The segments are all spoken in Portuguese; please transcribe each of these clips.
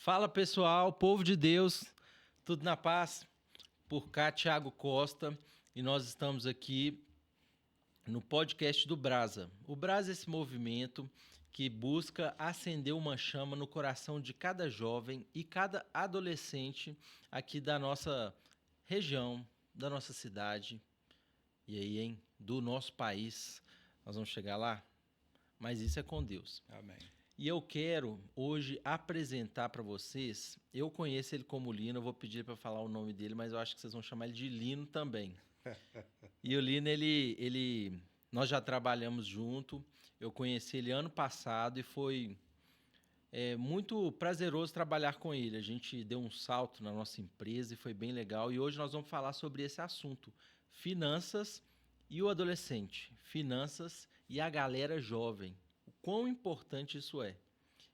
Fala pessoal, povo de Deus, tudo na paz? Por cá, Thiago Costa, e nós estamos aqui no podcast do Brasa. O Brasa é esse movimento que busca acender uma chama no coração de cada jovem e cada adolescente aqui da nossa região, da nossa cidade, e aí, hein, do nosso país. Nós vamos chegar lá, mas isso é com Deus. Amém. E eu quero hoje apresentar para vocês, eu conheço ele como Lino, eu vou pedir para falar o nome dele, mas eu acho que vocês vão chamar ele de Lino também. E o Lino, nós já trabalhamos junto, eu conheci ele ano passado e foi muito prazeroso trabalhar com ele. A gente deu um salto na nossa empresa e foi bem legal. E hoje nós vamos falar sobre esse assunto, finanças e o adolescente, finanças e a galera jovem. O quão importante isso é.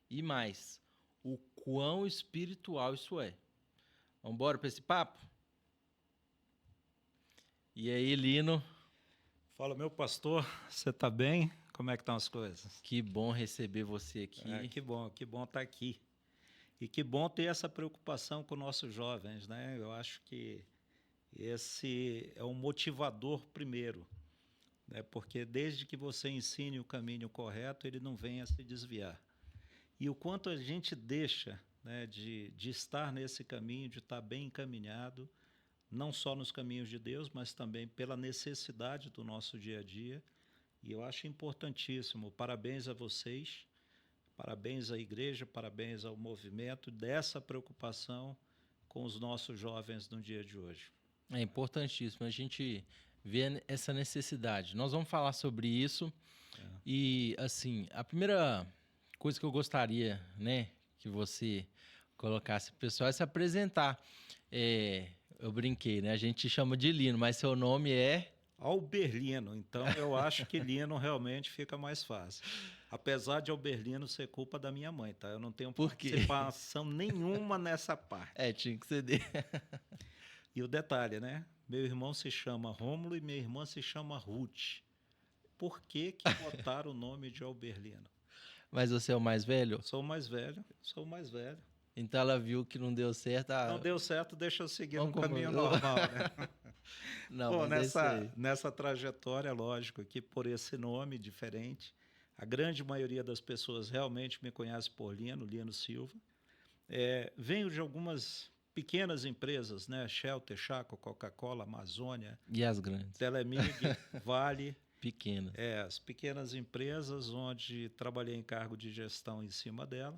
E mais, o quão espiritual isso é. Vamos embora para esse papo? E aí, Lino? Fala, meu pastor, você está bem? Como é que estão as coisas? Que bom receber você aqui. Que bom estar aqui. E que bom ter essa preocupação com nossos jovens, né? Eu acho que esse é um motivador primeiro, né? Porque desde que você ensine o caminho correto, ele não vem a se desviar. E o quanto a gente deixa, né, de estar nesse caminho, de estar bem encaminhado, não só nos caminhos de Deus, mas também pela necessidade do nosso dia a dia. E eu acho importantíssimo. Parabéns a vocês, parabéns à igreja, parabéns ao movimento dessa preocupação com os nossos jovens no dia de hoje. É importantíssimo a gente ver essa necessidade. Nós vamos falar sobre isso. E, assim, a primeira coisa que eu gostaria, né, que você colocasse para o pessoal é se apresentar. Eu brinquei, né? A gente chama de Lino, mas seu nome é... Alberlino, então eu acho que Lino realmente fica mais fácil. Apesar de Alberlino ser culpa da minha mãe, tá? Eu não tenho participação nenhuma nessa parte. Tinha que ceder. E o detalhe, né? Meu irmão se chama Rômulo e minha irmã se chama Ruth. Por que botaram o nome de Alberlino? Mas você é o mais velho? Sou o mais velho. Então ela viu que não deu certo. Não deu certo, deixa eu seguir no caminho normal, né? Não, bom, nessa trajetória, lógico que por esse nome diferente, a grande maioria das pessoas realmente me conhece por Lino Silva. Venho de algumas pequenas empresas, né? Shell, Texaco, Coca-Cola, Amazônia. E as grandes? Telemig, Vale. Pequenas. As pequenas empresas onde trabalhei em cargo de gestão em cima dela.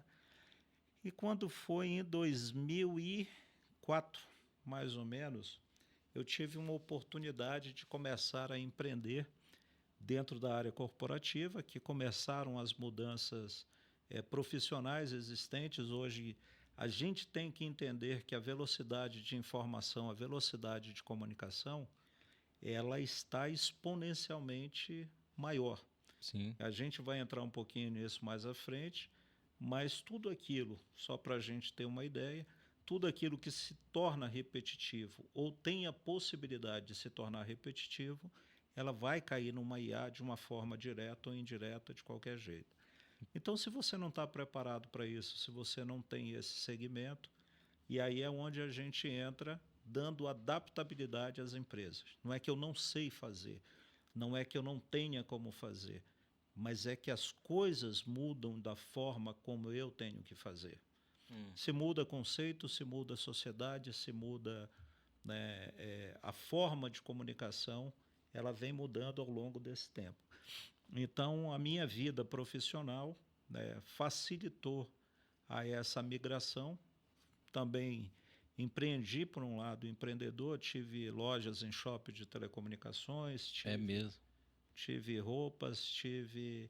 E quando foi em 2004, mais ou menos, eu tive uma oportunidade de começar a empreender dentro da área corporativa, que começaram as mudanças profissionais existentes. Hoje, a gente tem que entender que a velocidade de informação, a velocidade de comunicação, ela está exponencialmente maior. Sim. A gente vai entrar um pouquinho nisso mais à frente, mas tudo aquilo, só para a gente ter uma ideia, tudo aquilo que se torna repetitivo ou tem a possibilidade de se tornar repetitivo, ela vai cair numa IA de uma forma direta ou indireta, de qualquer jeito. Então, se você não está preparado para isso, se você não tem esse segmento, e aí é onde a gente entra dando adaptabilidade às empresas. Não é que eu não sei fazer, não é que eu não tenha como fazer, mas é que as coisas mudam da forma como eu tenho que fazer. Se muda conceito, se muda a sociedade, se muda, né, a forma de comunicação, ela vem mudando ao longo desse tempo. Então, a minha vida profissional, né, facilitou a essa migração. Também empreendi, por um lado, empreendedor, tive lojas em shopping de telecomunicações. Tive roupas, tive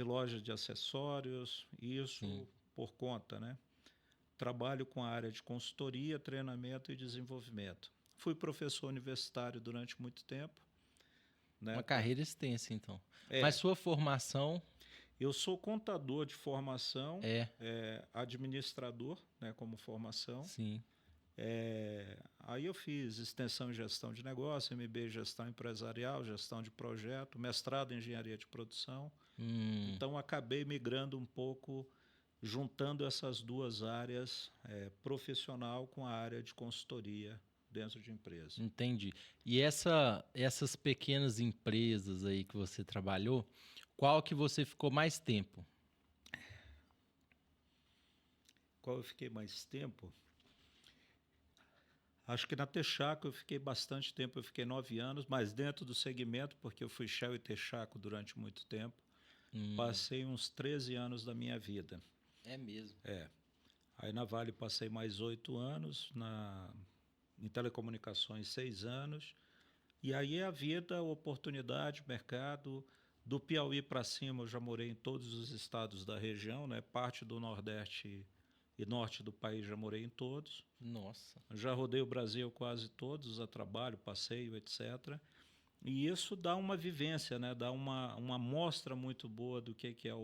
loja de acessórios, isso por conta, né? Trabalho com a área de consultoria, treinamento e desenvolvimento. Fui professor universitário durante muito tempo. Né? Uma carreira extensa, então. Mas sua formação... Eu sou contador de formação, administrador, né, como formação. Sim. Aí eu fiz extensão em gestão de negócio, MBA em gestão empresarial, gestão de projeto, mestrado em engenharia de produção. Então acabei migrando um pouco juntando essas duas áreas, profissional com a área de consultoria dentro de empresa. Entendi. E essas pequenas empresas aí que você trabalhou, qual que você ficou mais tempo? Qual eu fiquei mais tempo? Acho que na Texaco eu fiquei bastante tempo, eu fiquei 9 anos, mas dentro do segmento, porque eu fui Shell e Texaco durante muito tempo, passei uns 13 anos da minha vida. É mesmo. Aí na Vale passei mais 8 anos, em telecomunicações 6 anos, e aí a vida, oportunidade, mercado, do Piauí para cima eu já morei em todos os estados da região, né? Parte do Nordeste e Norte do país já morei em todos. Nossa. Já rodei o Brasil quase todos, a trabalho, passeio, etc. E isso dá uma vivência, né? Dá uma amostra muito boa do que é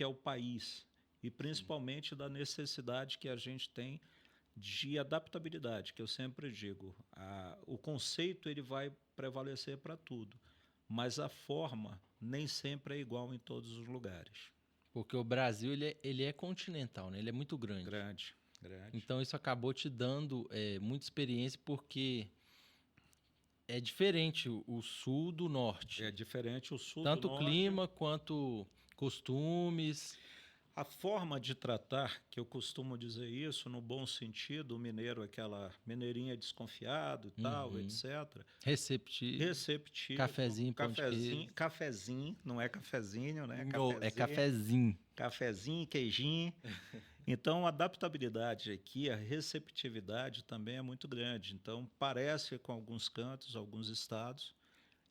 o país e principalmente da necessidade que a gente tem de adaptabilidade, que eu sempre digo. O conceito ele vai prevalecer para tudo, mas a forma nem sempre é igual em todos os lugares. Porque o Brasil ele é continental, né? Ele é muito grande. Grande. Então isso acabou te dando muita experiência porque é diferente o sul do norte. É diferente o sul Tanto do norte. clima quanto costumes. A forma de tratar, que eu costumo dizer isso, no bom sentido, o mineiro é aquela mineirinha desconfiado e tal, etc. Receptivo. Cafezinho, pão de queijo. Cafezinho, não é cafezinho, né? É cafezinho. Cafezinho, queijinho. Então, a adaptabilidade aqui, a receptividade também é muito grande. Então, parece com alguns cantos, alguns estados,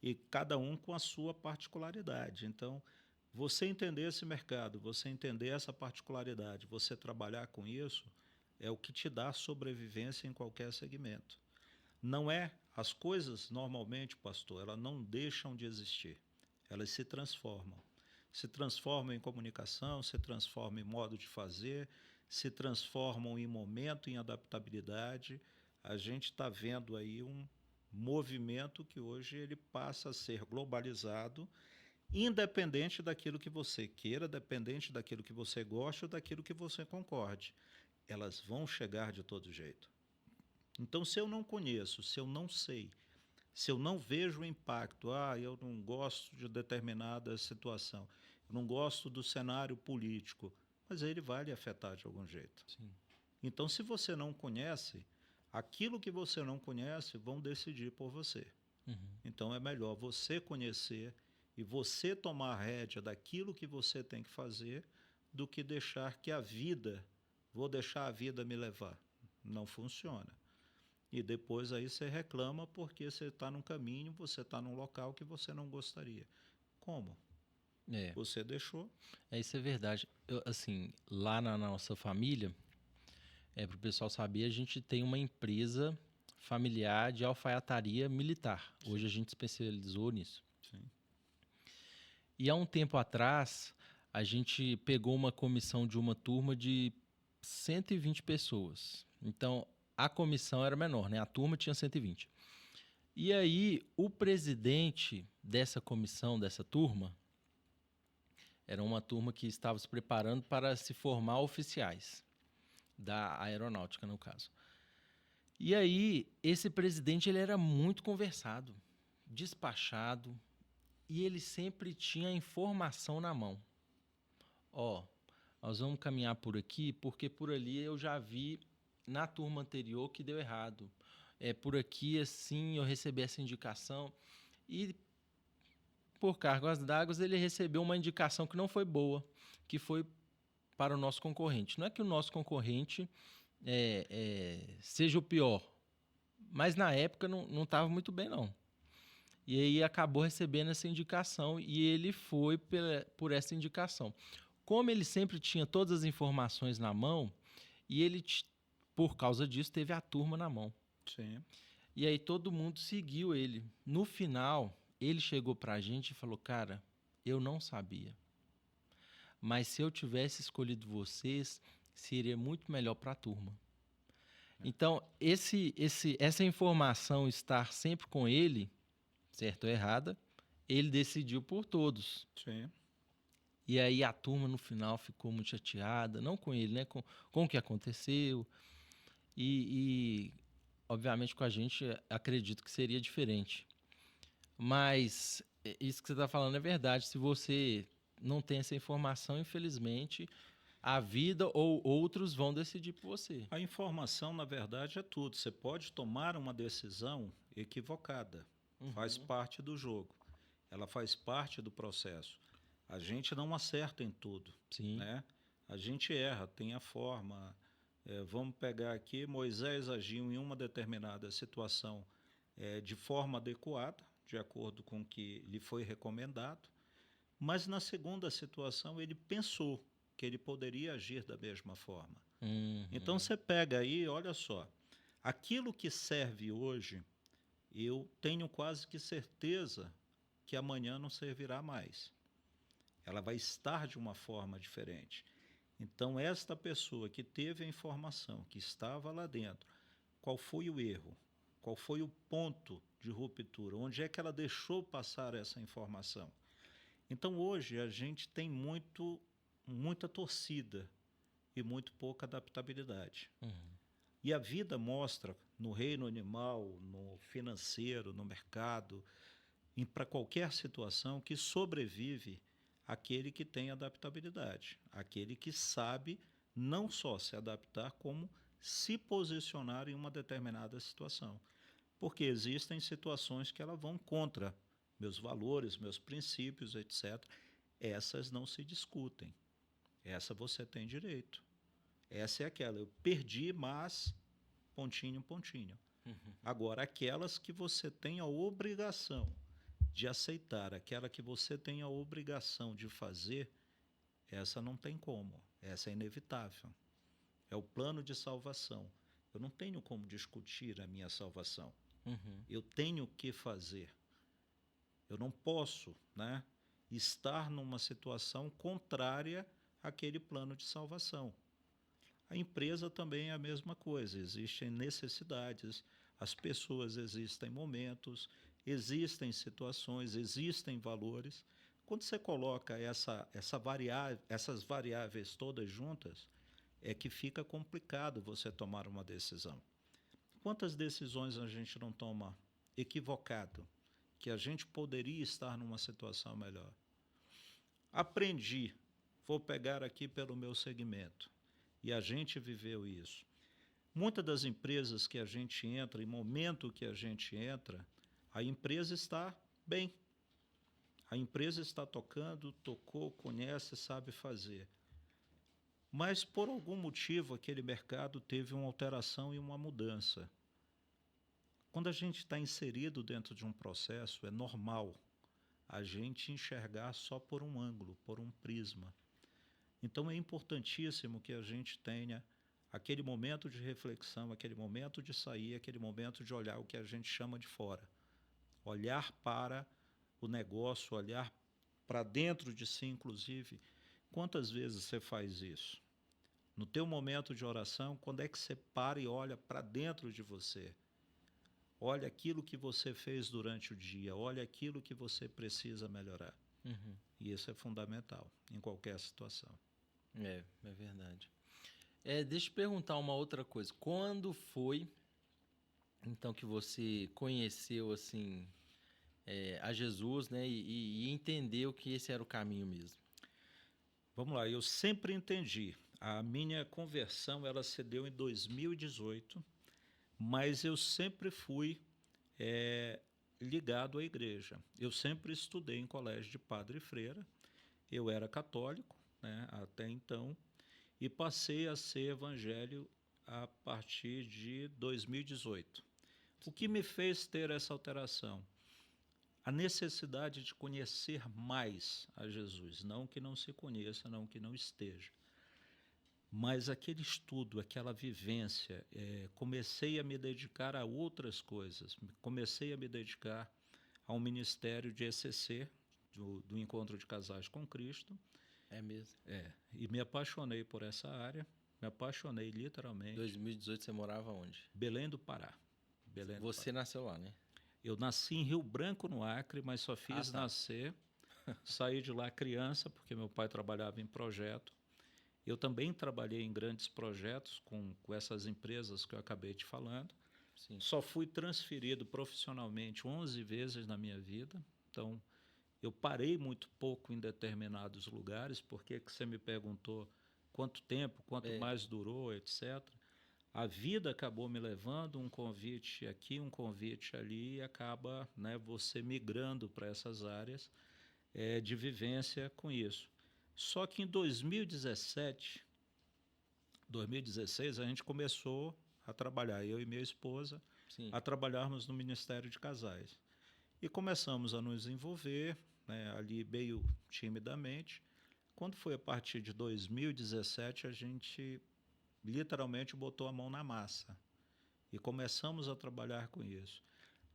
e cada um com a sua particularidade. Então, você entender esse mercado, você entender essa particularidade, você trabalhar com isso, é o que te dá sobrevivência em qualquer segmento. Não é, as coisas normalmente, pastor, elas não deixam de existir, elas se transformam. Se transformam em comunicação, se transformam em modo de fazer, se transformam em momento, em adaptabilidade. A gente está vendo aí um movimento que hoje ele passa a ser globalizado, independente daquilo que você queira, dependente daquilo que você gosta ou daquilo que você concorde. Elas vão chegar de todo jeito. Então, se eu não conheço, se eu não sei, se eu não vejo o impacto, eu não gosto de determinada situação, eu não gosto do cenário político, mas ele vai lhe afetar de algum jeito. Sim. Então, se você não conhece, aquilo que você não conhece vão decidir por você. Então, é melhor você conhecer e você tomar a rédea daquilo que você tem que fazer do que deixar que vou deixar a vida me levar. Não funciona. E depois aí você reclama porque você está num caminho, você está num local que você não gostaria. Como? Você deixou. Isso é verdade. Assim, lá na nossa família, para o pessoal saber, a gente tem uma empresa familiar de alfaiataria militar. Sim. Hoje a gente especializou nisso. Sim. E há um tempo atrás, a gente pegou uma comissão de uma turma de 120 pessoas. Então, a comissão era menor, né? A turma tinha 120. E aí, o presidente dessa comissão, dessa turma, era uma turma que estava se preparando para se formar oficiais da aeronáutica, no caso. E aí, esse presidente ele era muito conversado, despachado, e ele sempre tinha informação na mão. Nós vamos caminhar por aqui, porque por ali eu já vi na turma anterior que deu errado. Por aqui, assim, eu recebi essa indicação. E, por cargas d'água, ele recebeu uma indicação que não foi boa, que foi para o nosso concorrente. Não é que o nosso concorrente seja o pior, mas na época não estava muito bem, não. E aí acabou recebendo essa indicação e ele foi por essa indicação. Como ele sempre tinha todas as informações na mão, e ele, por causa disso, teve a turma na mão. Sim. E aí todo mundo seguiu ele. No final, ele chegou para a gente e falou, cara, eu não sabia. Mas se eu tivesse escolhido vocês, seria muito melhor para a turma. Então, essa informação estar sempre com ele, certo ou errada, ele decidiu por todos. Sim. E aí a turma no final ficou muito chateada, não com ele, né? Com o que aconteceu. E, obviamente, com a gente, acredito que seria diferente. Mas isso que você está falando é verdade. Se você não tem essa informação, infelizmente, a vida ou outros vão decidir por você. A informação, na verdade, é tudo. Você pode tomar uma decisão equivocada. Faz Uhum. parte do jogo. Ela faz parte do processo. A gente não acerta em tudo, Sim. né? A gente erra, tem a forma. Vamos pegar aqui, Moisés agiu em uma determinada situação de forma adequada, de acordo com o que lhe foi recomendado, mas na segunda situação ele pensou que ele poderia agir da mesma forma. Então Uhum. você pega aí, olha só, aquilo que serve hoje, eu tenho quase que certeza que amanhã não servirá mais. Ela vai estar de uma forma diferente. Então, esta pessoa que teve a informação, que estava lá dentro, qual foi o erro? Qual foi o ponto de ruptura? Onde é que ela deixou passar essa informação? Então, hoje, a gente tem muita torcida e muito pouca adaptabilidade. Uhum. E a vida mostra, no reino animal, no financeiro, no mercado, para qualquer situação, que sobrevive aquele que tem adaptabilidade, aquele que sabe não só se adaptar, como se posicionar em uma determinada situação. Porque existem situações que elas vão contra meus valores, meus princípios, etc. Essas não se discutem. Essa você tem direito. Essa é aquela, eu perdi, mas pontinho, pontinho. Uhum. Agora, aquelas que você tem a obrigação de aceitar, aquela que você tem a obrigação de fazer, essa não tem como, essa é inevitável. É o plano de salvação. Eu não tenho como discutir a minha salvação. Uhum. Eu tenho que fazer. Eu não posso, né, estar numa situação contrária àquele plano de salvação. A empresa também é a mesma coisa, existem necessidades, as pessoas existem momentos, existem situações, existem valores. Quando você coloca essas variáveis todas juntas, é que fica complicado você tomar uma decisão. Quantas decisões a gente não toma equivocado, que a gente poderia estar numa situação melhor? Aprendi, vou pegar aqui pelo meu segmento, e a gente viveu isso. Muitas das empresas que a gente entra, em momento que a gente entra, a empresa está bem. A empresa está tocando, tocou, conhece, sabe fazer. Mas, por algum motivo, aquele mercado teve uma alteração e uma mudança. Quando a gente está inserido dentro de um processo, é normal a gente enxergar só por um ângulo, por um prisma. Então, é importantíssimo que a gente tenha aquele momento de reflexão, aquele momento de sair, aquele momento de olhar o que a gente chama de fora. Olhar para o negócio, olhar para dentro de si, inclusive. Quantas vezes você faz isso? No teu momento de oração, quando é que você para e olha para dentro de você? Olha aquilo que você fez durante o dia, olha aquilo que você precisa melhorar. Uhum. E isso é fundamental em qualquer situação. É verdade. Deixa eu perguntar uma outra coisa. Quando foi, então, que você conheceu, assim, a Jesus, né? E entendeu que esse era o caminho mesmo? Vamos lá, eu sempre entendi. A minha conversão ela se deu em 2018, mas eu sempre fui ligado à igreja. Eu sempre estudei em colégio de padre e freira. Eu era católico, né, até então, e passei a ser evangélico a partir de 2018. O que me fez ter essa alteração? A necessidade de conhecer mais a Jesus, não que não se conheça, não que não esteja. Mas aquele estudo, aquela vivência, comecei a me dedicar a outras coisas. Comecei a me dedicar ao ministério de ECC, do Encontro de Casais com Cristo. É mesmo. E me apaixonei por essa área, me apaixonei Em literalmente. 2018 você morava onde? Belém do Pará. Belém do Pará. Você nasceu lá, né? Eu nasci em Rio Branco, no Acre, mas só Ah, fiz tá. nascer Saí de lá criança, porque meu pai trabalhava em projeto. Eu também trabalhei em grandes projetos com essas empresas que eu acabei te falando. Sim. Só fui transferido profissionalmente 11 vezes na minha vida. Então, eu parei muito pouco em determinados lugares, porque você me perguntou quanto tempo, quanto mais durou, etc. A vida acabou me levando, um convite aqui, um convite ali, e acaba, né, você migrando para essas áreas de vivência com isso. Só que em 2017, 2016, a gente começou a trabalhar, eu e minha esposa, Sim. a trabalharmos no Ministério de Casais. E começamos a nos envolver, né, ali meio timidamente. Quando foi a partir de 2017, a gente literalmente botou a mão na massa e começamos a trabalhar com isso.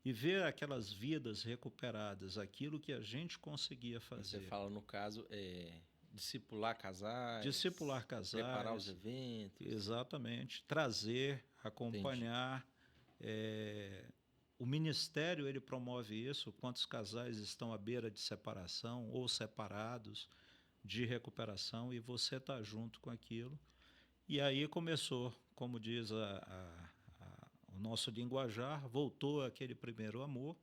E ver aquelas vidas recuperadas, aquilo que a gente conseguia fazer. Você fala, no caso, discipular casais, Discipular preparar os casais, eventos. exatamente, trazer, acompanhar. O Ministério ele promove isso, quantos casais estão à beira de separação ou separados de recuperação, e você está junto com aquilo. E aí começou, como diz o nosso linguajar, voltou aquele primeiro amor,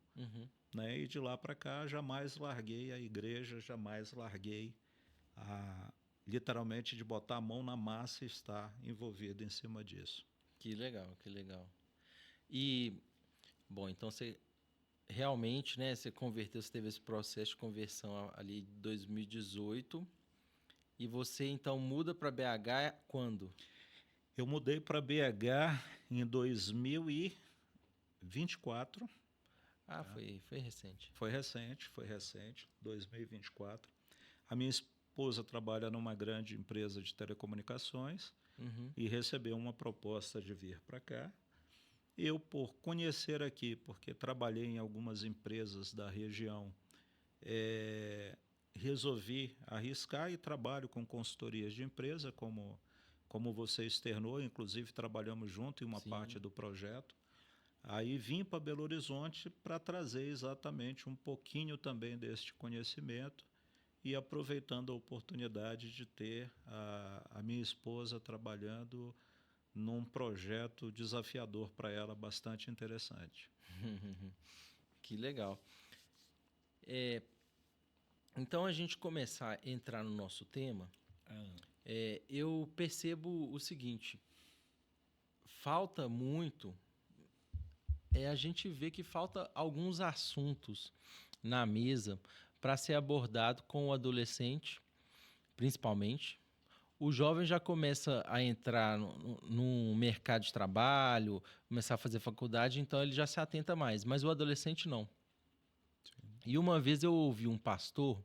né? E de lá para cá jamais larguei a igreja, jamais larguei literalmente de botar a mão na massa e estar envolvido em cima disso. Que legal, que legal. E, bom, então você realmente, né, você converteu, você teve esse processo de conversão ali em 2018, e você então muda para BH quando? Eu mudei para BH em 2024. Ah, foi recente. Foi recente, 2024. A minha esposa trabalha numa grande empresa de telecomunicações e recebeu uma proposta de vir para cá. Eu, por conhecer aqui, porque trabalhei em algumas empresas da região, resolvi arriscar e trabalho com consultorias de empresa, como você externou, inclusive trabalhamos junto em uma parte do projeto. Aí vim para Belo Horizonte para trazer exatamente um pouquinho também deste conhecimento e aproveitando a oportunidade de ter a minha esposa trabalhando num projeto desafiador para ela, bastante interessante. Que legal. Então, a gente começar a entrar no nosso tema, eu percebo o seguinte, falta muito, a gente vê que falta alguns assuntos na mesa para ser abordado com o adolescente, principalmente. O jovem já começa a entrar no mercado de trabalho, começar a fazer faculdade, então ele já se atenta mais, mas o adolescente não. E uma vez eu ouvi um pastor,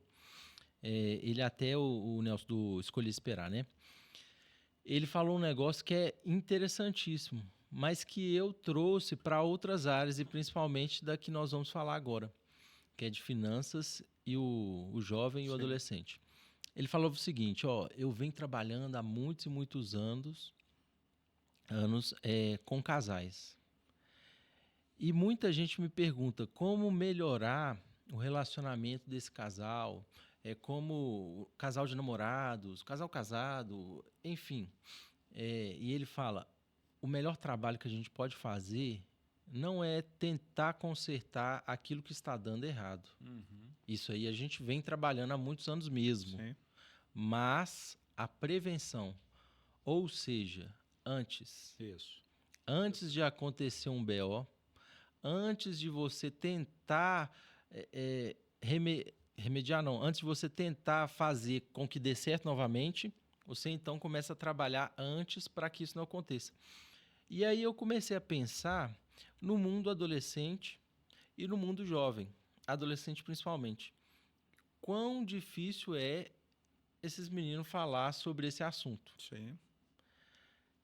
ele até o Nelson do Escolhi Esperar, né? Ele falou um negócio que é interessantíssimo, mas que eu trouxe para outras áreas e principalmente da que nós vamos falar agora, que é de finanças e o jovem e o adolescente. Ele falou o seguinte, eu venho trabalhando há muitos e muitos anos com casais. E muita gente me pergunta como melhorar o relacionamento desse casal, como casal de namorados, casal casado, enfim. E ele fala, o melhor trabalho que a gente pode fazer não é tentar consertar aquilo que está dando errado. Isso aí a gente vem trabalhando há muitos anos mesmo. Sim. Mas a prevenção, ou seja, antes de acontecer um BO, antes de você tentar remediar, não, antes de você tentar fazer com que dê certo novamente, você então começa a trabalhar antes para que isso não aconteça. E aí eu comecei a pensar no mundo adolescente e no mundo jovem, adolescente principalmente. Quão difícil é esses meninos falar sobre esse assunto. Sim.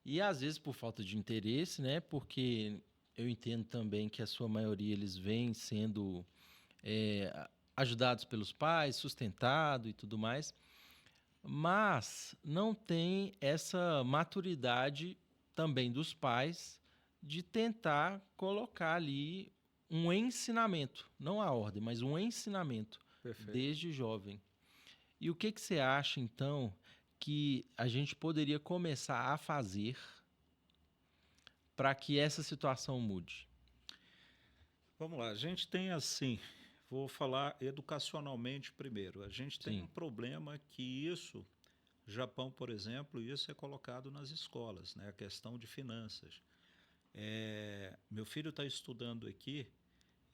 E às vezes por falta de interesse, né? Porque eu entendo também que a sua maioria eles vêm sendo ajudados pelos pais, sustentado e tudo mais, mas não tem essa maturidade também dos pais de tentar colocar ali um ensinamento, não a ordem, mas um ensinamento Perfeito. desde jovem. E o que você acha, então, que a gente poderia começar a fazer para que essa situação mude? Vamos lá, a gente tem assim, vou falar educacionalmente primeiro. A gente tem um Sim. problema que isso, Japão, por exemplo, isso é colocado nas escolas, né? A questão de finanças. Meu filho está estudando aqui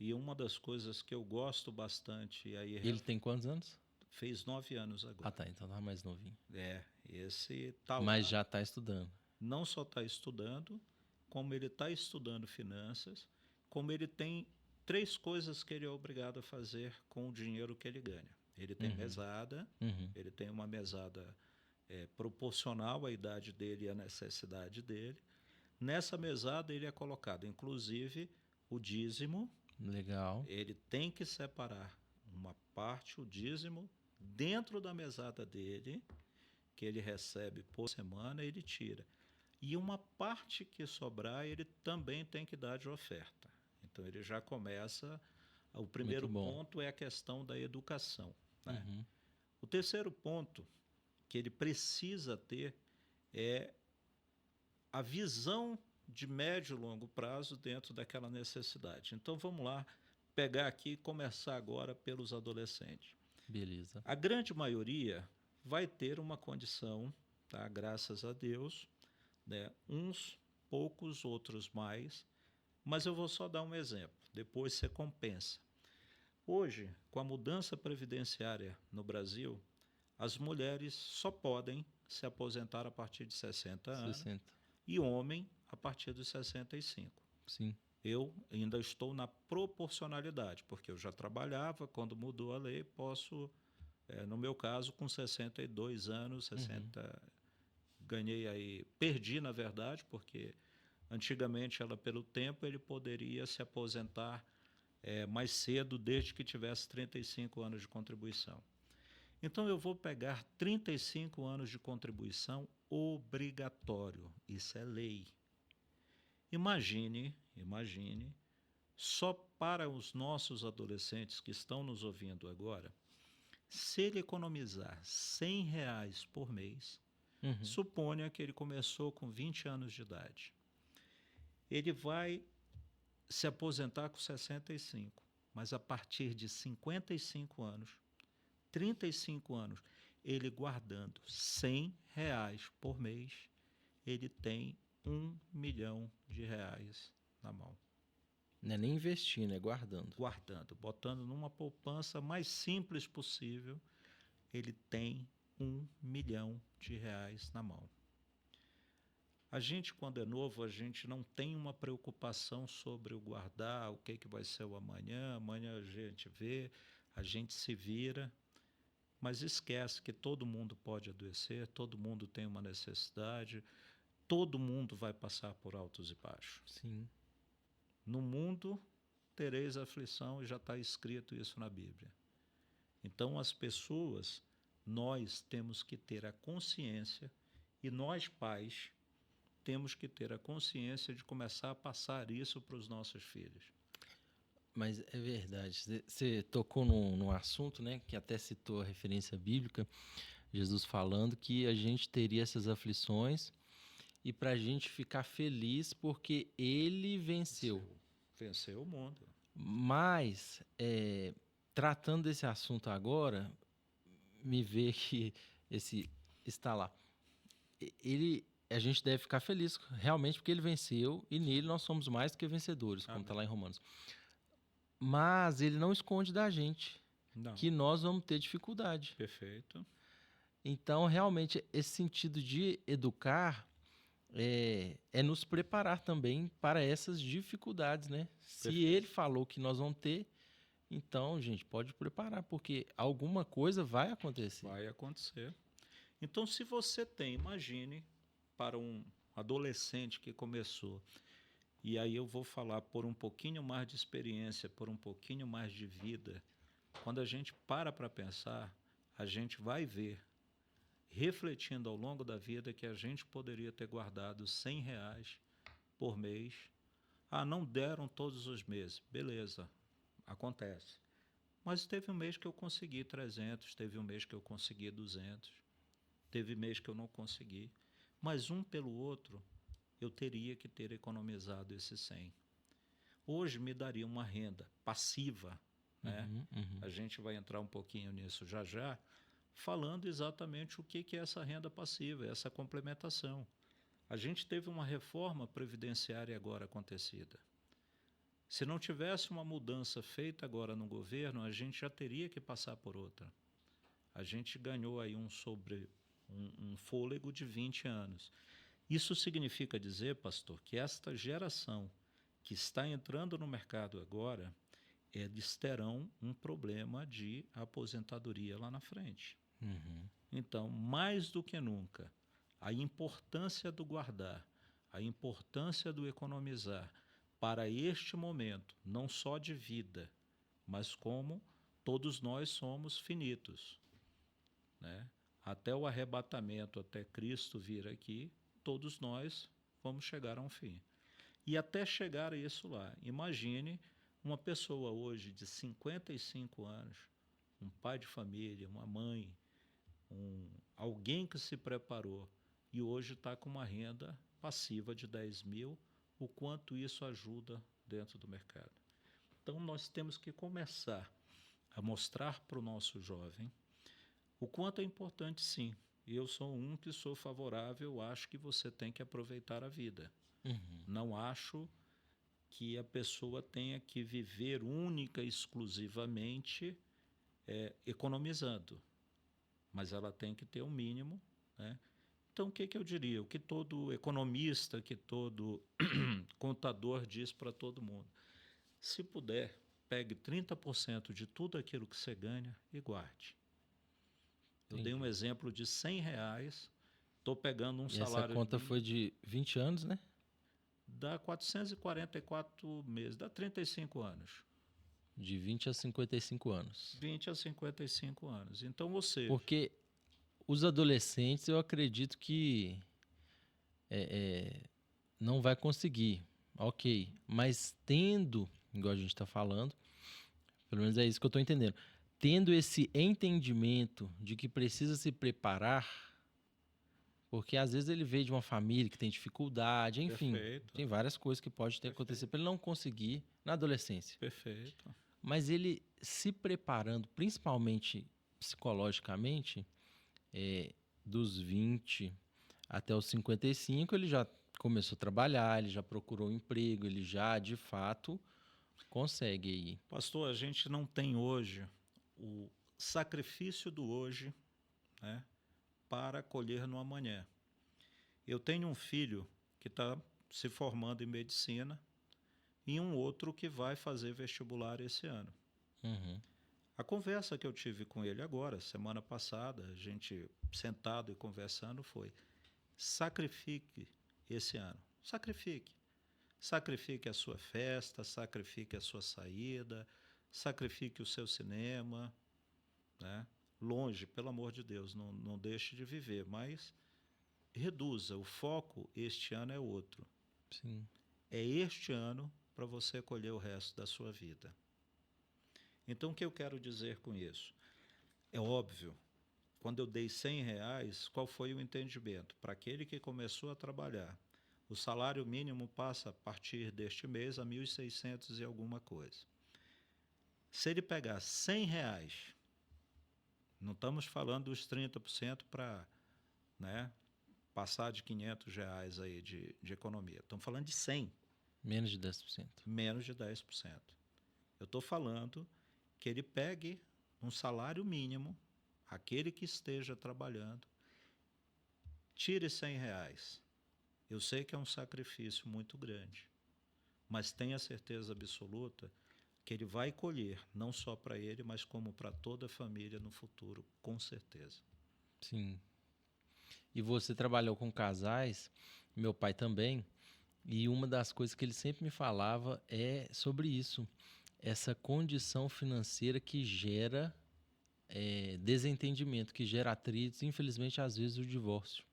e uma das coisas que eu gosto bastante, e aí Ele tem quantos anos? fez 9 anos Ah, agora. tá, então tá mais novinho. Esse tá Mas lá, já está estudando. não só está estudando, como ele está estudando finanças, como ele tem três coisas que ele é obrigado a fazer com o dinheiro que ele ganha. Ele tem mesada, Uhum. ele tem uma mesada proporcional à idade dele e à necessidade dele. Nessa mesada ele é colocado, inclusive, o dízimo. Legal. Ele tem que separar uma parte, o dízimo, dentro da mesada dele, que ele recebe por semana, ele tira. E uma parte que sobrar, ele também tem que dar de oferta. Então ele já começa. O Muito primeiro bom. ponto é a questão da educação, né? Uhum. O terceiro ponto que ele precisa ter é a visão de médio e longo prazo dentro daquela necessidade. Então vamos lá, pegar aqui e começar agora pelos adolescentes. Beleza. A grande maioria vai ter uma condição, tá? Graças a Deus, né? Uns poucos, outros mais, mas eu vou só dar um exemplo, depois você compensa. Hoje, com a mudança previdenciária no Brasil, as mulheres só podem se aposentar a partir de 60 anos 60. e homem a partir dos 65. Sim. Eu ainda estou na proporcionalidade, porque eu já trabalhava, quando mudou a lei, posso, no meu caso, com 62 anos, 60, ganhei aí, perdi na verdade, porque antigamente ela pelo tempo ele poderia se aposentar mais cedo, desde que tivesse 35 anos de contribuição. Então eu vou pegar 35 anos de contribuição obrigatório, isso é lei. Imagine, só para os nossos adolescentes que estão nos ouvindo agora, se ele economizar R$ 100 por mês, suponha que ele começou com 20 anos de idade. Ele vai se aposentar com 65, mas a partir de 55 anos, 35 anos, ele guardando R$ 100 por mês, ele tem R$ 1.000.000 na mão. Não é nem investindo, é guardando. Guardando, botando numa poupança mais simples possível, ele tem R$ 1.000.000 na mão. A gente, quando é novo, a gente não tem uma preocupação sobre o guardar, o que vai ser o amanhã. Amanhã a gente vê, a gente se vira, mas esquece que todo mundo pode adoecer, todo mundo tem uma necessidade, todo mundo vai passar por altos e baixos. Sim. No mundo tereis aflição, e já está escrito isso na Bíblia. Então as pessoas, nós temos que ter a consciência, e nós pais temos que ter a consciência de começar a passar isso para os nossos filhos. Mas é verdade. Você tocou num assunto, né, que até citou a referência bíblica, Jesus falando que a gente teria essas aflições e para a gente ficar feliz porque ele venceu. Venceu o mundo. Mas, tratando desse assunto agora, me vê que esse está lá. A gente deve ficar feliz realmente porque ele venceu e nele nós somos mais do que vencedores, como está lá em Romanos. Mas ele não esconde da gente que nós vamos ter dificuldade. Perfeito. Então, realmente, esse sentido de educar é nos preparar também para essas dificuldades, né? Se ele falou que nós vamos ter, então, gente, pode preparar, porque alguma coisa vai acontecer. Vai acontecer. Então, se você tem, imagine, para um adolescente que começou, e aí eu vou falar por um pouquinho mais de experiência, por um pouquinho mais de vida, quando a gente para pensar, a gente vai ver, refletindo ao longo da vida, que a gente poderia ter guardado R$ 100 por mês. Não deram todos os meses. Beleza, acontece. Mas teve um mês que eu consegui 300, teve um mês que eu consegui 200, teve mês que eu não consegui. Mas um pelo outro, eu teria que ter economizado esses 100. Hoje me daria uma renda passiva, né? A gente vai entrar um pouquinho nisso já já, falando exatamente o que é essa renda passiva, essa complementação. A gente teve uma reforma previdenciária agora acontecida. Se não tivesse uma mudança feita agora no governo, a gente já teria que passar por outra. A gente ganhou aí um fôlego de 20 anos. Isso significa dizer, pastor, que esta geração que está entrando no mercado agora, eles terão um problema de aposentadoria lá na frente. Então, mais do que nunca, a importância do guardar, a importância do economizar para este momento, não só de vida, mas como todos nós somos finitos, né? Até o arrebatamento, até Cristo vir aqui, todos nós vamos chegar a um fim. E até chegar a isso lá, imagine uma pessoa hoje de 55 anos, um pai de família, uma mãe, alguém que se preparou e hoje está com uma renda passiva de 10 mil, o quanto isso ajuda dentro do mercado. Então, nós temos que começar a mostrar para o nosso jovem o quanto é importante, sim. E eu sou um que sou favorável, acho que você tem que aproveitar a vida. Não acho que a pessoa tenha que viver única e exclusivamente economizando, mas ela tem que ter o mínimo, né? Então, o que eu diria? O que todo economista, que todo contador diz para todo mundo. Se puder, pegue 30% de tudo aquilo que você ganha e guarde. Eu dei um exemplo de R$100, estou pegando um salário... Essa conta foi de 20 anos, né? Dá 444 meses, dá 35 anos. De 20 a 55 anos. 20 a 55 anos. Então, você... Porque os adolescentes, eu acredito que não vai conseguir, ok. Mas tendo, igual a gente está falando, pelo menos é isso que eu estou entendendo, tendo esse entendimento de que precisa se preparar, porque às vezes ele veio de uma família que tem dificuldade, enfim, Perfeito. tem várias coisas que podem ter acontecido para ele não conseguir na adolescência. Perfeito. Mas ele se preparando, principalmente psicologicamente, dos 20 até os 55, ele já começou a trabalhar, ele já procurou um emprego, ele já, de fato, consegue ir. Pastor, a gente não tem hoje o sacrifício do hoje, né, para colher no amanhã. Eu tenho um filho que está se formando em medicina e um outro que vai fazer vestibular esse ano. A conversa que eu tive com ele agora, semana passada, a gente sentado e conversando, foi: sacrifique esse ano. Sacrifique. Sacrifique a sua festa, sacrifique a sua saída, sacrifique o seu cinema, né? Longe, pelo amor de Deus, não deixe de viver, mas reduza. O foco este ano é outro. Sim. É este ano para você colher o resto da sua vida. Então, o que eu quero dizer com isso? É óbvio, quando eu dei R$100, qual foi o entendimento? Para aquele que começou a trabalhar, o salário mínimo passa a partir deste mês a 1.600 e alguma coisa. Se ele pegar R$100, não estamos falando dos 30% para, né, passar de R$500 aí de economia. Estamos falando de 100. Menos de 10%. Menos de 10%. Eu estou falando que ele pegue um salário mínimo, aquele que esteja trabalhando, tire R$100. Eu sei que é um sacrifício muito grande, mas tenha certeza absoluta que ele vai colher, não só para ele, mas como para toda a família no futuro, com certeza. Sim. E você trabalhou com casais, meu pai também, e uma das coisas que ele sempre me falava é sobre isso, essa condição financeira que gera desentendimento, que gera atritos, infelizmente, às vezes, o divórcio.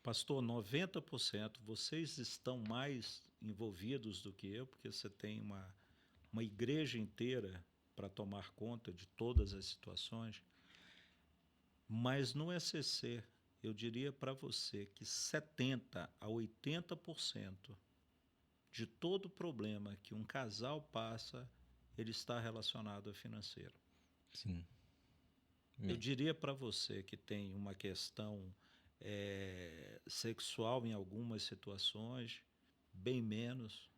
Pastor, 90% vocês estão mais envolvidos do que eu, porque você tem uma igreja inteira para tomar conta de todas as situações, mas no ECC, eu diria para você que 70% a 80% de todo problema que um casal passa, ele está relacionado ao financeiro. Sim. Eu diria para você que tem uma questão sexual em algumas situações, bem menos,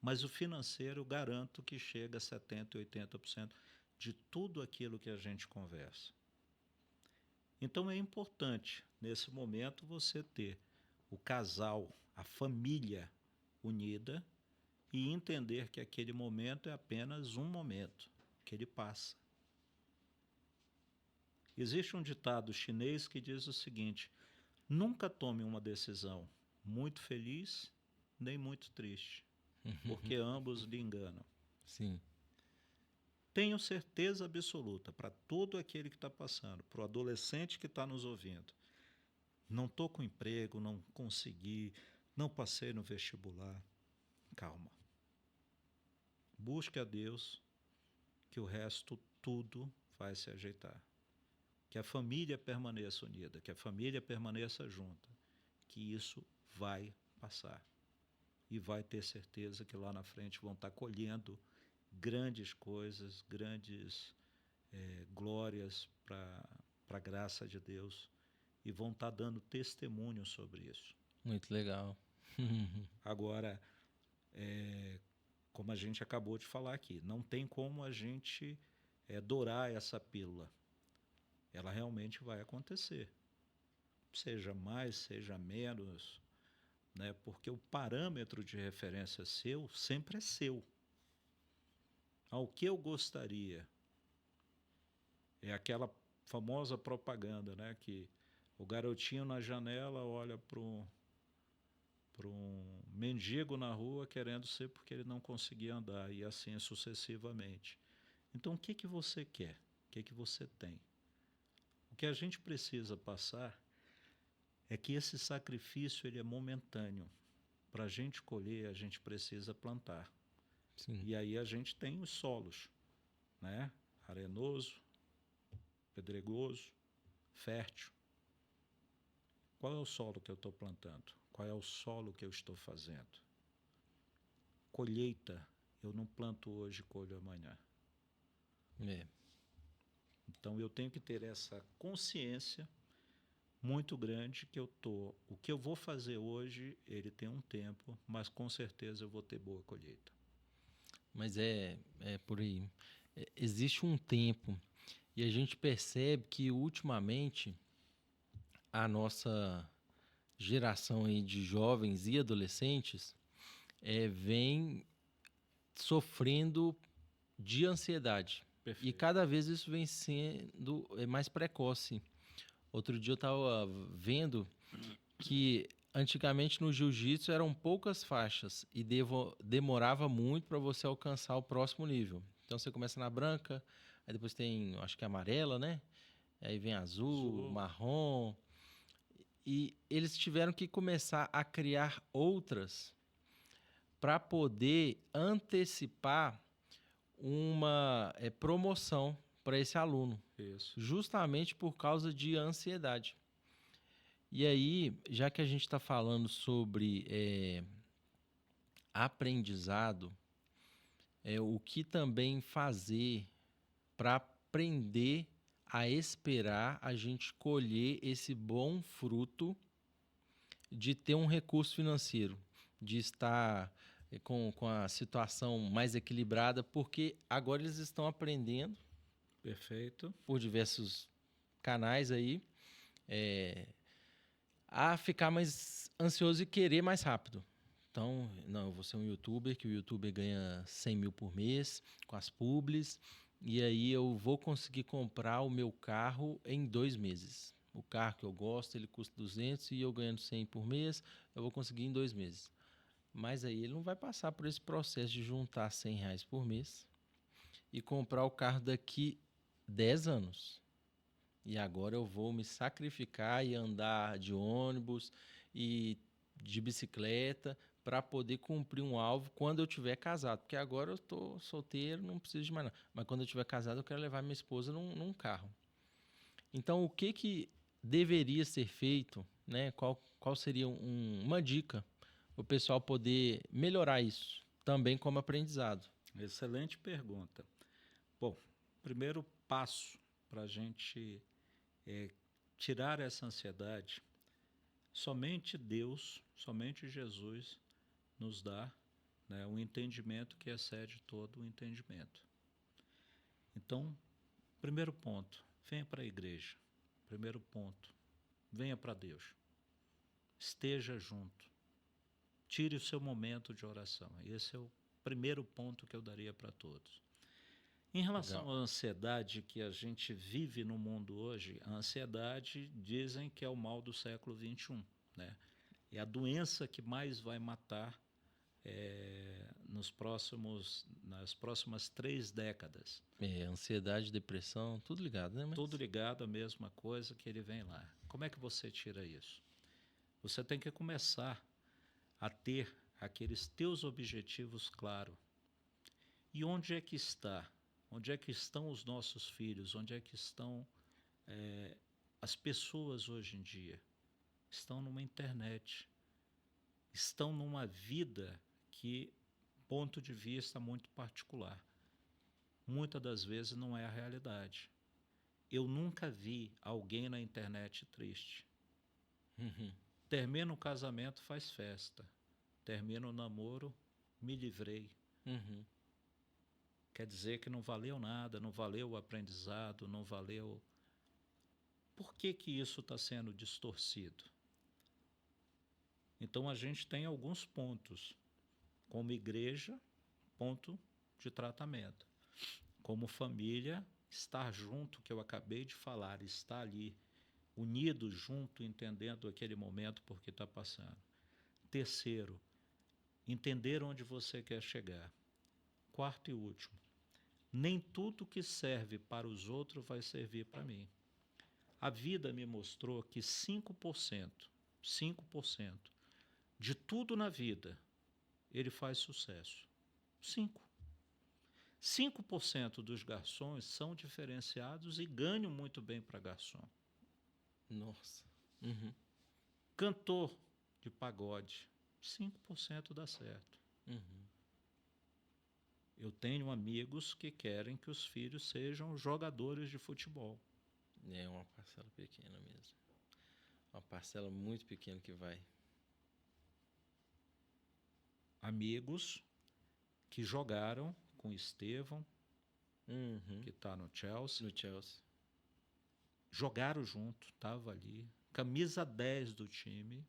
mas o financeiro, garanto que chega a 70% e 80% de tudo aquilo que a gente conversa. Então é importante, nesse momento, você ter o casal, a família unida e entender que aquele momento é apenas um momento, que ele passa. Existe um ditado chinês que diz o seguinte: nunca tome uma decisão muito feliz nem muito triste, porque ambos lhe enganam. Sim. Tenho certeza absoluta, para todo aquele que está passando, para o adolescente que está nos ouvindo, não estou com emprego, não consegui, não passei no vestibular. Calma. Busque a Deus, que o resto tudo vai se ajeitar. Que a família permaneça unida, que a família permaneça junta, que isso vai passar. E vai ter certeza que lá na frente vão estar colhendo grandes coisas, grandes glórias para a graça de Deus, e vão estar dando testemunho sobre isso. Muito legal. Agora, como a gente acabou de falar aqui, não tem como a gente dourar essa pílula. Ela realmente vai acontecer. Seja mais, seja menos, né? Porque o parâmetro de referência seu sempre é seu. Ao que eu gostaria é aquela famosa propaganda, né? Que o garotinho na janela olha para um mendigo na rua querendo ser porque ele não conseguia andar, e assim sucessivamente. Então, o que você quer? O que você tem? O que a gente precisa passar é que esse sacrifício ele é momentâneo. Para a gente colher, a gente precisa plantar. Sim. E aí a gente tem os solos, né? Arenoso, pedregoso, fértil. Qual é o solo que eu estou plantando? Qual é o solo que eu estou fazendo? Colheita, eu não planto hoje, colho amanhã. Então eu tenho que ter essa consciência muito grande que o que eu vou fazer hoje, ele tem um tempo, mas com certeza eu vou ter boa colheita. Mas é por aí. Existe um tempo, e a gente percebe que ultimamente a nossa geração aí de jovens e adolescentes vem sofrendo de ansiedade. Perfeito. E cada vez isso vem sendo mais precoce. Outro dia eu estava vendo que antigamente no jiu-jitsu eram poucas faixas e demorava muito para você alcançar o próximo nível. Então você começa na branca, aí depois tem, acho que amarela, né? Aí vem azul, marrom. E eles tiveram que começar a criar outras para poder antecipar uma promoção para esse aluno. Isso. Justamente por causa de ansiedade. E aí, já que a gente está falando sobre aprendizado, o que também fazer para aprender a esperar a gente colher esse bom fruto de ter um recurso financeiro, de estar com a situação mais equilibrada, porque agora eles estão aprendendo. Perfeito. Por diversos canais aí, a ficar mais ansioso e querer mais rápido. Então, não, eu vou ser um youtuber, que o youtuber ganha 100 mil por mês com as publis, e aí eu vou conseguir comprar o meu carro em 2 meses. O carro que eu gosto, ele custa 200 e eu ganhando 100 por mês, eu vou conseguir em 2 meses. Mas aí ele não vai passar por esse processo de juntar 100 reais por mês e comprar o carro daqui 10 anos. E agora eu vou me sacrificar e andar de ônibus e de bicicleta para poder cumprir um alvo quando eu tiver casado. Porque agora eu estou solteiro, não preciso de mais nada. Mas quando eu tiver casado, eu quero levar minha esposa num carro. Então, o que deveria ser feito, né? Qual seria uma dica para o pessoal poder melhorar isso também como aprendizado? Excelente pergunta. Bom, primeiro passo para a gente tirar essa ansiedade, somente Deus, somente Jesus nos dá, né, um entendimento que excede todo o entendimento. Então, primeiro ponto, venha para a igreja. Primeiro ponto, venha para Deus. Esteja junto. Tire o seu momento de oração. Esse é o primeiro ponto que eu daria para todos. Em relação Legal. à ansiedade que a gente vive no mundo hoje, a ansiedade dizem que é o mal do século XXI, né? É a doença que mais vai matar nas próximas 3 décadas. Ansiedade, depressão, tudo ligado, né? Tudo ligado à mesma coisa que ele vem lá. Como é que você tira isso? Você tem que começar a ter aqueles teus objetivos claros. E onde é que está? Onde é que estão os nossos filhos? Onde é que estão as pessoas hoje em dia? Estão numa internet. Estão numa vida que, ponto de vista muito particular, muitas das vezes não é a realidade. Eu nunca vi alguém na internet triste. Uhum. Termina o casamento, faz festa. Termina o namoro, me livrei. Uhum. Quer dizer que não valeu nada, não valeu o aprendizado, não valeu. Por que isso está sendo distorcido? Então a gente tem alguns pontos. Como igreja, ponto de tratamento. Como família, estar junto, que eu acabei de falar, estar ali, unido junto, entendendo aquele momento por que está passando. Terceiro, entender onde você quer chegar. Quarto e último, nem tudo que serve para os outros vai servir para mim. A vida me mostrou que 5% de tudo na vida, ele faz sucesso. 5% dos garçons são diferenciados e ganham muito bem para garçom. Nossa. Uhum. Cantor de pagode, 5% dá certo. Uhum. Eu tenho amigos que querem que os filhos sejam jogadores de futebol. É uma parcela pequena mesmo. Uma parcela muito pequena que vai. Amigos que jogaram com Estevão, Uhum. que está no Chelsea. No Chelsea. Jogaram junto, estava ali. Camisa 10 do time.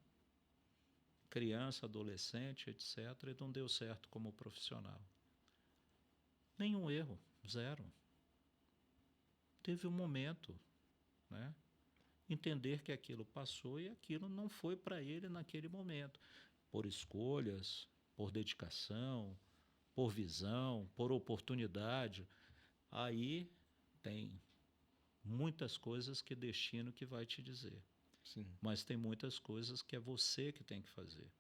Criança, adolescente, etc. E não deu certo como profissional. Nenhum erro, zero. Teve um momento, né? Entender que aquilo passou e aquilo não foi para ele naquele momento. Por escolhas, por dedicação, por visão, por oportunidade. Aí tem muitas coisas que destino que vai te dizer. Sim. Mas tem muitas coisas que é você que tem que fazer.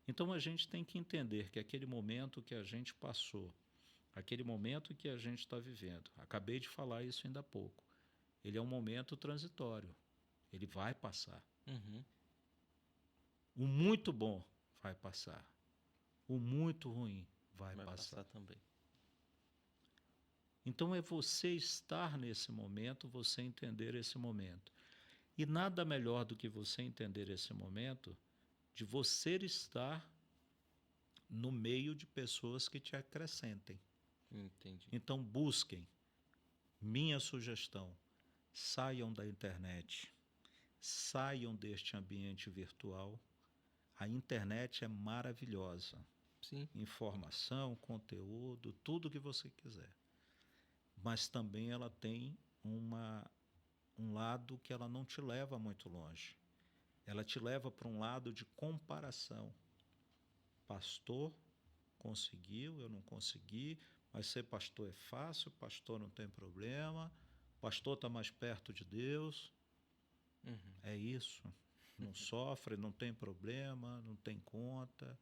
Então a gente tem que entender que aquele momento que a gente passou, aquele momento que a gente está vivendo, acabei de falar isso ainda há pouco, ele é um momento transitório. Ele vai passar. Uhum. O muito bom vai passar. O muito ruim vai passar também. Então é você estar nesse momento, você entender esse momento. E nada melhor do que você entender esse momento de você estar no meio de pessoas que te acrescentem. Entendi. Então busquem. Minha sugestão, saiam da internet. Saiam deste ambiente virtual. A internet é maravilhosa. Sim. Informação, conteúdo, tudo que você quiser. Mas também ela tem um lado que ela não te leva muito longe. Ela te leva para um lado de comparação. Pastor conseguiu, eu não consegui, mas ser pastor é fácil, pastor não tem problema, pastor está mais perto de Deus. Uhum. É isso. não sofre, não tem problema, não tem conta,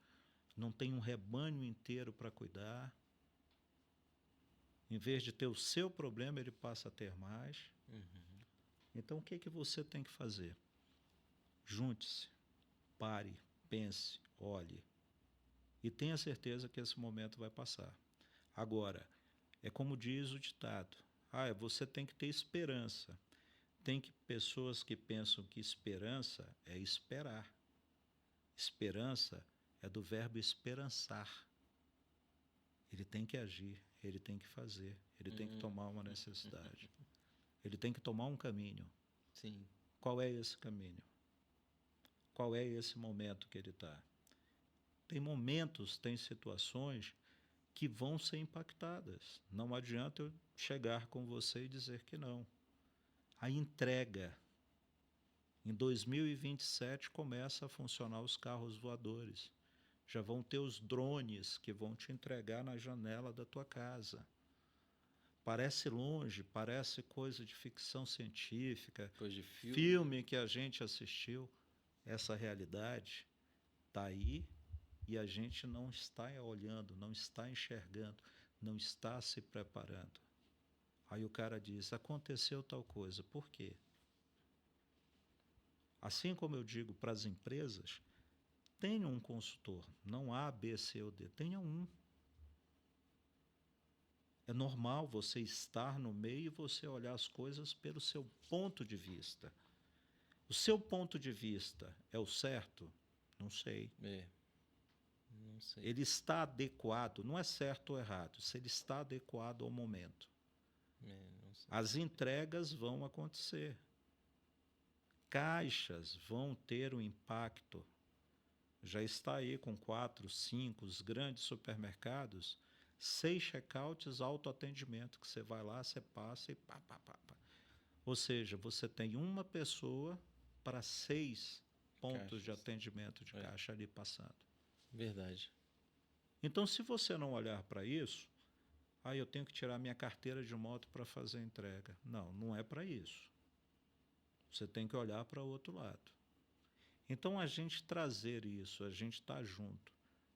não tem um rebanho inteiro para cuidar. Em vez de ter o seu problema, ele passa a ter mais. Uhum. Então, o que que você tem que fazer? Junte-se, pare, pense, olhe e tenha certeza que esse momento vai passar. Agora, é como diz o ditado: você tem que ter esperança. Tem pessoas que pensam que esperança é esperar. Esperança é do verbo esperançar. Ele tem que agir, ele tem que fazer, ele tem que tomar uma necessidade. Ele tem que tomar um caminho. Sim. Qual é esse caminho? Qual é esse momento que ele está? Tem momentos, tem situações que vão ser impactadas. Não adianta eu chegar com você e dizer que não. A entrega. Em 2027 começa a funcionar os carros voadores. Já vão ter os drones que vão te entregar na janela da tua casa. Parece longe, parece coisa de ficção científica, Coisa de filme que a gente assistiu. Essa realidade está aí e a gente não está olhando, não está enxergando, não está se preparando. Aí o cara diz: aconteceu tal coisa. Por quê? Assim como eu digo para as empresas, tenha um consultor, não A, B, C ou D, tenha um. É normal você estar no meio e você olhar as coisas pelo seu ponto de vista. O seu ponto de vista é o certo? Não sei. Não sei. Ele está adequado, não é certo ou errado, se ele está adequado ao momento. Não sei. As entregas vão acontecer. Caixas vão ter um impacto. Já está aí com 4, 5, os grandes supermercados, 6 checkouts autoatendimento, que você vai lá, você passa e pá. Ou seja, você tem uma pessoa para 6 pontos de atendimento de caixa ali passando. Verdade. Então, se você não olhar para isso, eu tenho que tirar minha carteira de moto para fazer a entrega. Não, não é para isso. Você tem que olhar para o outro lado. Então, a gente trazer isso, a gente estar junto,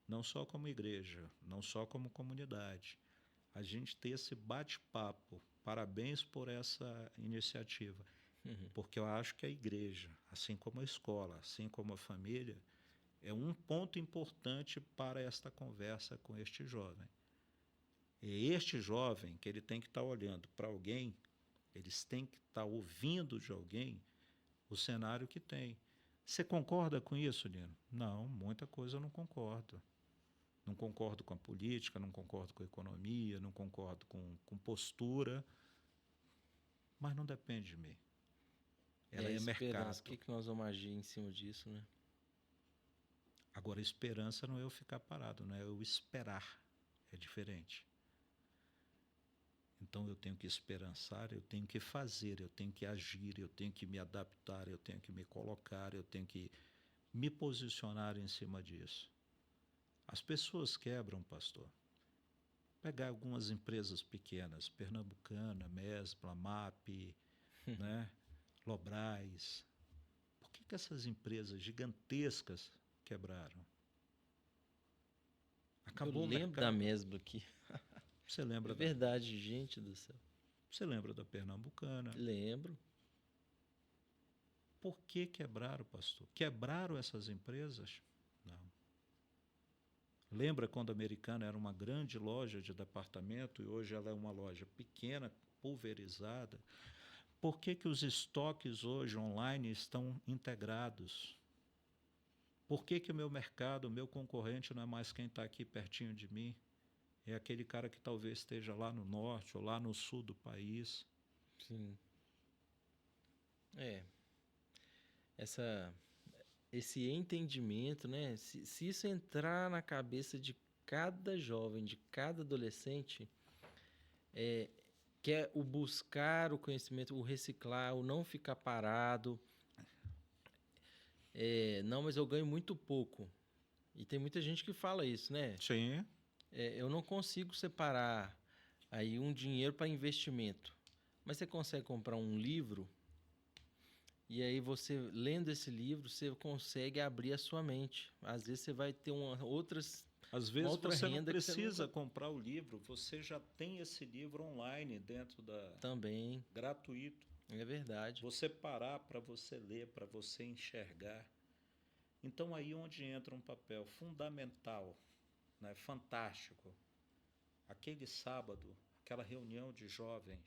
não só como igreja, não só como comunidade, a gente ter esse bate-papo. Parabéns por essa iniciativa, porque eu acho que a igreja, assim como a escola, assim como a família, é um ponto importante para esta conversa com este jovem. E este jovem que ele tem que estar olhando para alguém, eles têm que estar ouvindo de alguém o cenário que tem. Você concorda com isso, Lino? Não, muita coisa eu não concordo. Não concordo com a política, não concordo com a economia, não concordo com postura, mas não depende de mim. Ela é mercado. O que nós vamos agir em cima disso, né? Agora, esperança não é eu ficar parado, não é eu esperar. É diferente. Então, eu tenho que esperançar, eu tenho que fazer, eu tenho que agir, eu tenho que me adaptar, eu tenho que me colocar, eu tenho que me posicionar em cima disso. As pessoas quebram, pastor. Pegar algumas empresas pequenas, Pernambucana, Mesbla, MAP, né? Lobras. Por que essas empresas gigantescas quebraram? Acabou eu lembro da Mesbla aqui. Você lembra? É verdade, gente do céu. Você lembra da Pernambucana? Lembro. Por que quebraram, pastor? Quebraram essas empresas? Não. Lembra quando a Americana era uma grande loja de departamento e hoje ela é uma loja pequena, pulverizada? Por que os estoques hoje online estão integrados? Por que o meu mercado, o meu concorrente não é mais quem está aqui pertinho de mim? É aquele cara que talvez esteja lá no norte ou lá no sul do país. Sim. Esse entendimento, né? Se isso entrar na cabeça de cada jovem, de cada adolescente, que é o buscar o conhecimento, o reciclar, o não ficar parado. Não, mas eu ganho muito pouco. E tem muita gente que fala isso, né? Sim. Eu não consigo separar aí um dinheiro para investimento. Mas você consegue comprar um livro E aí você, lendo esse livro, você consegue abrir a sua mente. Às vezes você vai ter Às uma vezes outra você não renda que você precisa nunca... comprar o livro, você já tem esse livro online dentro da Também, gratuito. é verdade. Você parar para você ler, para você enxergar. Então aí onde entra um papel fundamental, né, fantástico. Aquele sábado, aquela reunião de jovens,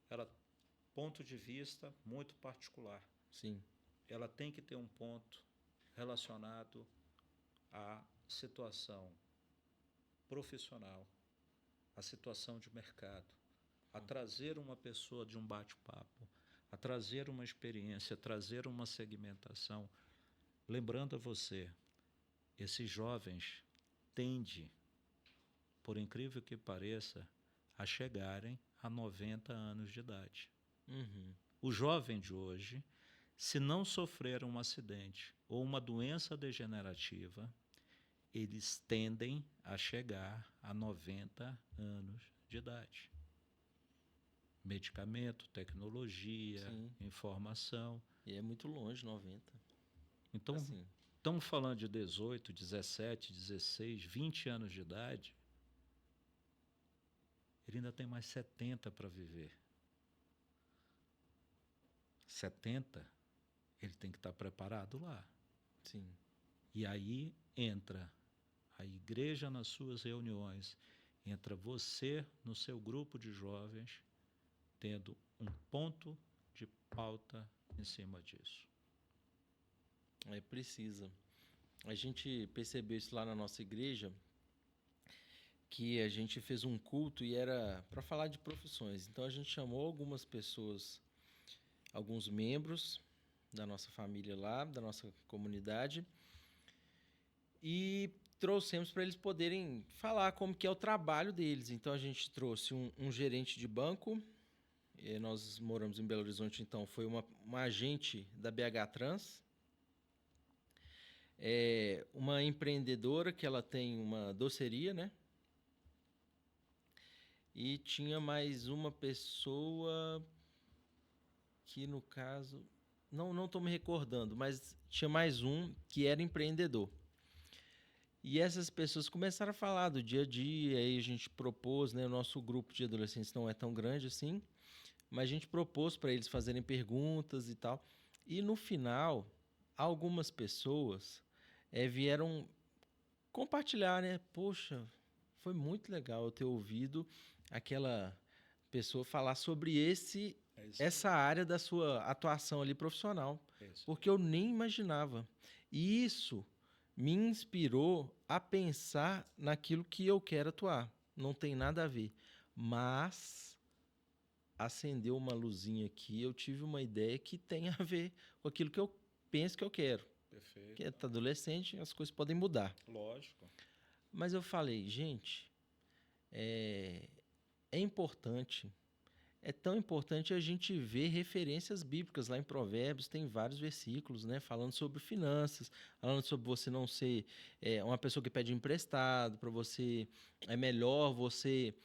era ponto de vista muito particular. Sim, Ela tem que ter um ponto relacionado à situação profissional, à situação de mercado, a trazer uma pessoa de um bate-papo, a trazer uma experiência, a trazer uma segmentação. Lembrando a você, esses jovens tendem, por incrível que pareça, a chegarem a 90 anos de idade. uhum, O jovem de hoje, se não sofrer um acidente ou uma doença degenerativa, eles tendem a chegar a 90 anos de idade. Medicamento, tecnologia, sim. informação. E é muito longe, 90. Então, Assim, estamos falando de 18, 17, 16, 20 anos de idade, ele ainda tem mais 70 para viver. 70, ele tem que estar preparado lá. sim. E aí entra a igreja nas suas reuniões, entra você no seu grupo de jovens, tendo um ponto de pauta em cima disso. É, precisa. A gente percebeu isso lá na nossa igreja, que a gente fez um culto e era para falar de profissões. Então a gente chamou algumas pessoas, alguns membros da nossa família lá, da nossa comunidade, e trouxemos para eles poderem falar como que é o trabalho deles. Então a gente trouxe um gerente de banco, nós moramos em Belo Horizonte, então foi uma agente da BH Trans, uma empreendedora que ela tem uma doceria, né? E tinha mais uma pessoa que, no caso, não estou me recordando, mas tinha mais um que era empreendedor. E essas pessoas começaram a falar do dia a dia, aí a gente propôs, né? O nosso grupo de adolescentes não é tão grande assim, mas a gente propôs para eles fazerem perguntas e tal. E no final, algumas pessoas vieram compartilhar, né? Poxa, foi muito legal eu ter ouvido aquela pessoa falar sobre essa área da sua atuação ali profissional, porque eu nem imaginava. E isso me inspirou a pensar naquilo que eu quero atuar. Não tem nada a ver, mas acendeu uma luzinha aqui, eu tive uma ideia que tem a ver com aquilo que eu penso que eu quero. Perfeito. Porque é adolescente, as coisas podem mudar. Lógico. Mas eu falei, gente, é importante, é tão importante a gente ver referências bíblicas. Lá em Provérbios tem vários versículos, né, falando sobre finanças, falando sobre você não ser uma pessoa que pede emprestado, para você, é melhor você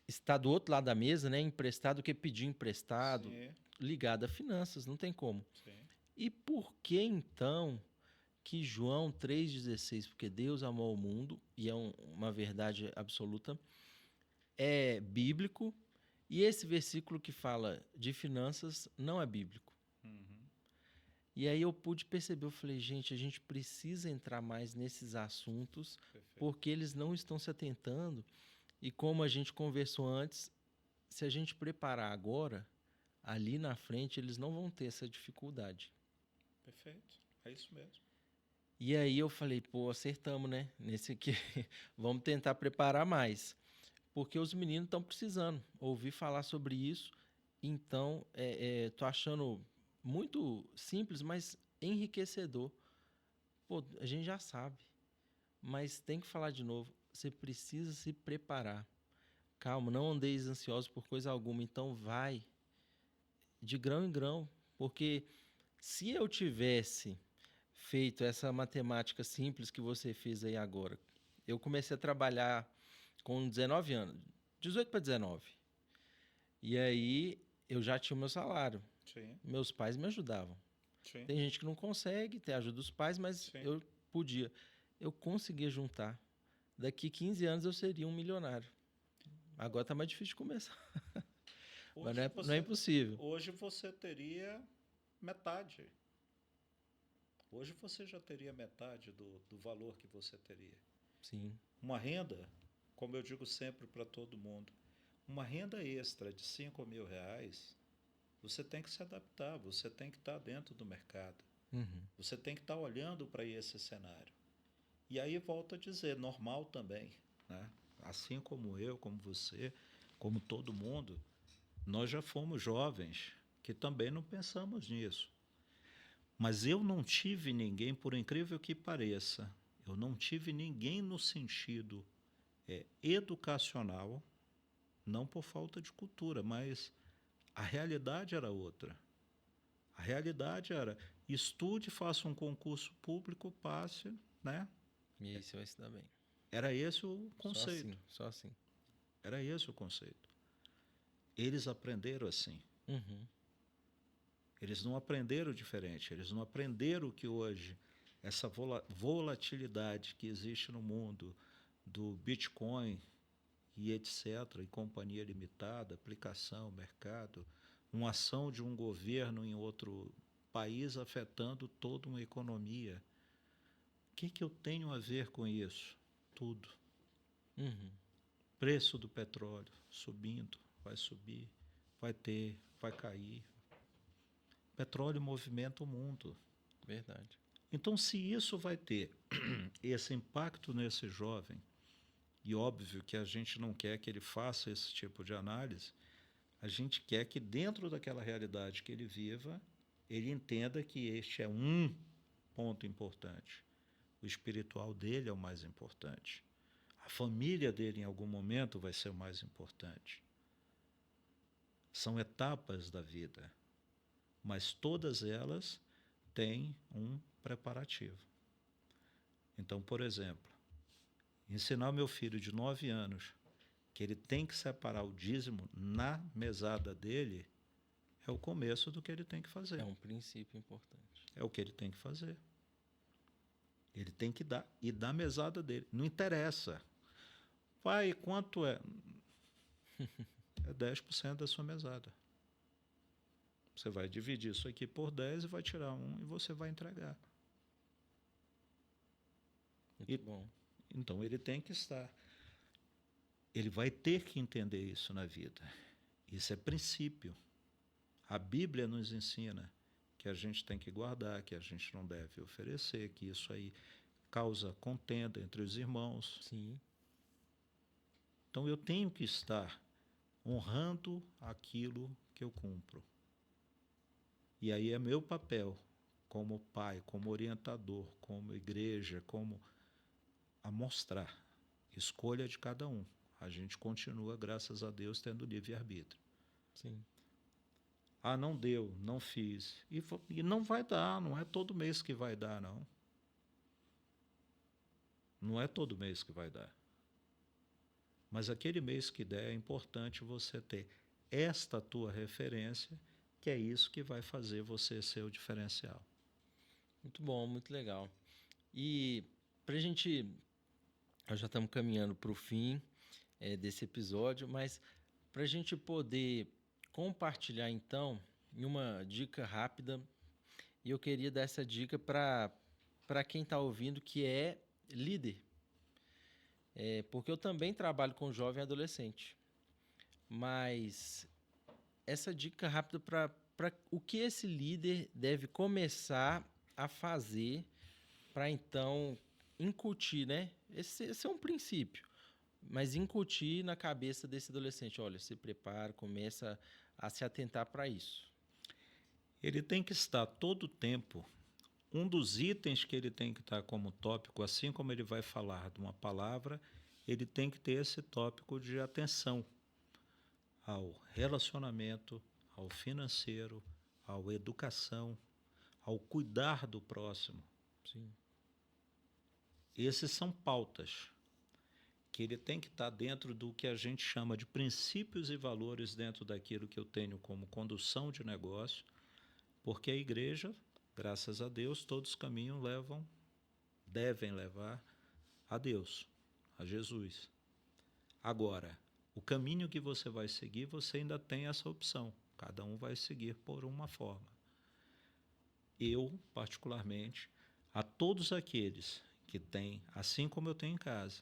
estar do outro lado da mesa, né, emprestado, do que pedir emprestado, Sim. ligado a finanças, não tem como. Sim. E por que então que João 3,16, porque Deus amou o mundo, e é uma verdade absoluta, é bíblico, e esse versículo que fala de finanças não é bíblico. Uhum. E aí eu pude perceber, eu falei, gente, a gente precisa entrar mais nesses assuntos, Perfeito. porque eles não estão se atentando, e como a gente conversou antes, se a gente preparar agora, ali na frente eles não vão ter essa dificuldade. Perfeito. É isso mesmo. E aí eu falei, pô, acertamos, né? Nesse aqui, vamos tentar preparar mais. Porque os meninos estão precisando ouvir falar sobre isso. Então, tô achando muito simples, mas enriquecedor. Pô, a gente já sabe, mas tem que falar de novo. Você precisa se preparar. Calma, não andeis ansiosos por coisa alguma. Então, vai de grão em grão. Porque se eu tivesse feito essa matemática simples que você fez aí agora, eu comecei a trabalhar com 19 anos, 18 para 19. E aí eu já tinha o meu salário. Sim, Meus pais me ajudavam. sim, Tem gente que não consegue ter a ajuda dos pais, mas sim. eu podia. Eu conseguia juntar. Daqui 15 anos eu seria um milionário. Agora tá mais difícil de começar. Mas Hoje não é você, impossível. hoje você teria metade. Hoje você já teria metade do valor que você teria. Sim. Uma renda, como eu digo sempre para todo mundo, uma renda extra de R$ 5.000, você tem que se adaptar, você tem que estar dentro do mercado, Uhum. você tem que estar olhando para esse cenário. E aí volto a dizer, normal também, né? Assim como eu, como você, como todo mundo, nós já fomos jovens que também não pensamos nisso. Mas eu não tive ninguém, por incrível que pareça, eu não tive ninguém no sentido educacional, não por falta de cultura, mas a realidade era outra. A realidade era estude, faça um concurso público, passe, né? E aí você vai se dar bem. Era esse o Só conceito. assim, só assim. Era esse o conceito. Eles aprenderam assim. Uhum. Eles não aprenderam diferente. Eles não aprenderam que hoje essa volatilidade que existe no mundo do Bitcoin e etc., e companhia limitada, aplicação, mercado, uma ação de um governo em outro país afetando toda uma economia. O que eu tenho a ver com isso? Tudo. Uhum. Preço do petróleo subindo, vai subir, vai cair. Petróleo movimenta o mundo. Verdade. Então, se isso vai ter esse impacto nesse jovem, e óbvio que a gente não quer que ele faça esse tipo de análise, a gente quer que dentro daquela realidade que ele viva, ele entenda que este é um ponto importante. O espiritual dele é o mais importante. A família dele, em algum momento, vai ser o mais importante. São etapas da vida, mas todas elas têm um preparativo. Então, por exemplo, ensinar meu filho de 9 anos que ele tem que separar o dízimo na mesada dele é o começo do que ele tem que fazer. É um princípio importante. É o que ele tem que fazer. Ele tem que dar. E da mesada dele. Não interessa. Pai, quanto é? É 10% da sua mesada. Você vai dividir isso aqui por 10 e vai tirar um e você vai entregar. Muito bom. Então ele tem que estar. Ele vai ter que entender isso na vida. Isso é princípio. A Bíblia nos ensina que a gente tem que guardar, que a gente não deve oferecer, que isso aí causa contenda entre os irmãos. Sim. Então eu tenho que estar honrando aquilo que eu cumpro. E aí é meu papel, como pai, como orientador, como igreja, como a mostrar. Escolha de cada um. A gente continua, graças a Deus, tendo livre-arbítrio. Sim. Ah, não deu, não fiz. E não vai dar, não é todo mês que vai dar, não. Não é todo mês que vai dar. Mas aquele mês que der, é importante você ter esta tua referência, que é isso que vai fazer você ser o diferencial. Muito bom, muito legal. E pra gente. Nós já estamos caminhando para o fim desse episódio, mas para a gente poder compartilhar então, em uma dica rápida, e eu queria dar essa dica para quem está ouvindo que é líder. Porque eu também trabalho com jovem e adolescente. Mas essa dica rápida para o que esse líder deve começar a fazer para então incutir, né? Esse é um princípio, mas incutir na cabeça desse adolescente, olha, se prepara, começa a se atentar para isso. Ele tem que estar todo o tempo. Um dos itens que ele tem que estar como tópico, assim como ele vai falar de uma palavra, ele tem que ter esse tópico de atenção ao relacionamento, ao financeiro, à educação, ao cuidar do próximo. Sim. Esses são pautas que ele tem que estar dentro do que a gente chama de princípios e valores dentro daquilo que eu tenho como condução de negócio, Porque a igreja, graças a Deus, todos os caminhos devem levar a Deus, a Jesus. Agora, o caminho que você vai seguir, você ainda tem essa opção. Cada um vai seguir por uma forma. Eu, particularmente, a todos aqueles que têm, assim como eu tenho em casa,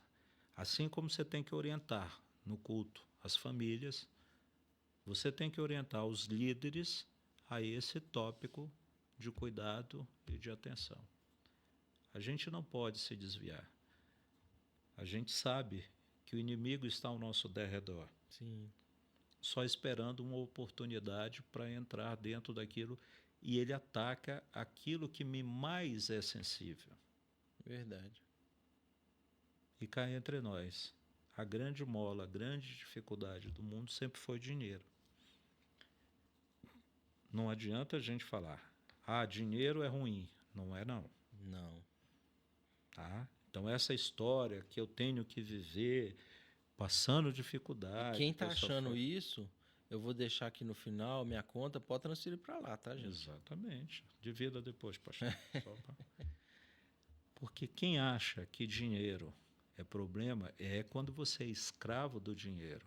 assim como você tem que orientar no culto as famílias, você tem que orientar os líderes a esse tópico de cuidado e de atenção. A gente não pode se desviar. A gente sabe que o inimigo está ao nosso derredor. Sim. Só esperando uma oportunidade para entrar dentro daquilo, e ele ataca aquilo que me mais é sensível. Verdade. E cá entre nós, a grande mola, a grande dificuldade do mundo sempre foi dinheiro. Não adianta a gente falar, dinheiro é ruim. Não é, não. Não. Tá? Então, essa história que eu tenho que viver passando dificuldade... E quem está achando isso, eu vou deixar aqui no final, minha conta, pode transferir para lá, tá, gente? Exatamente. Divida depois, pastor. Porque quem acha que dinheiro é problema é quando você é escravo do dinheiro.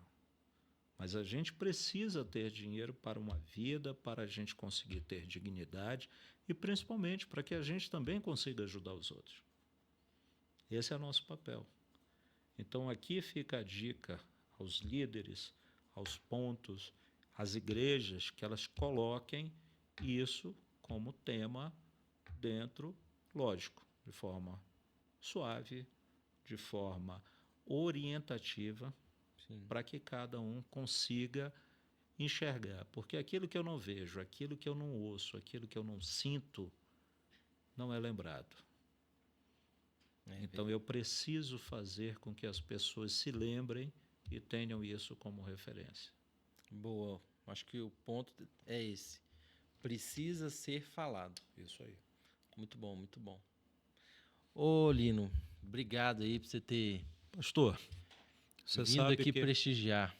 Mas a gente precisa ter dinheiro para uma vida, para a gente conseguir ter dignidade e principalmente para que a gente também consiga ajudar os outros. Esse é o nosso papel. Então aqui fica a dica aos líderes, aos pontos, às igrejas, que elas coloquem isso como tema dentro, lógico, de forma suave, de forma orientativa, para que cada um consiga enxergar. Porque aquilo que eu não vejo, aquilo que eu não ouço, aquilo que eu não sinto, não é lembrado. Então eu preciso fazer com que as pessoas se lembrem e tenham isso como referência. Boa. Acho que o ponto é esse. Precisa ser falado. Isso aí. Muito bom, muito bom. Ô, Lino, obrigado aí por você ter... Pastor, você vindo sabe aqui que prestigiar.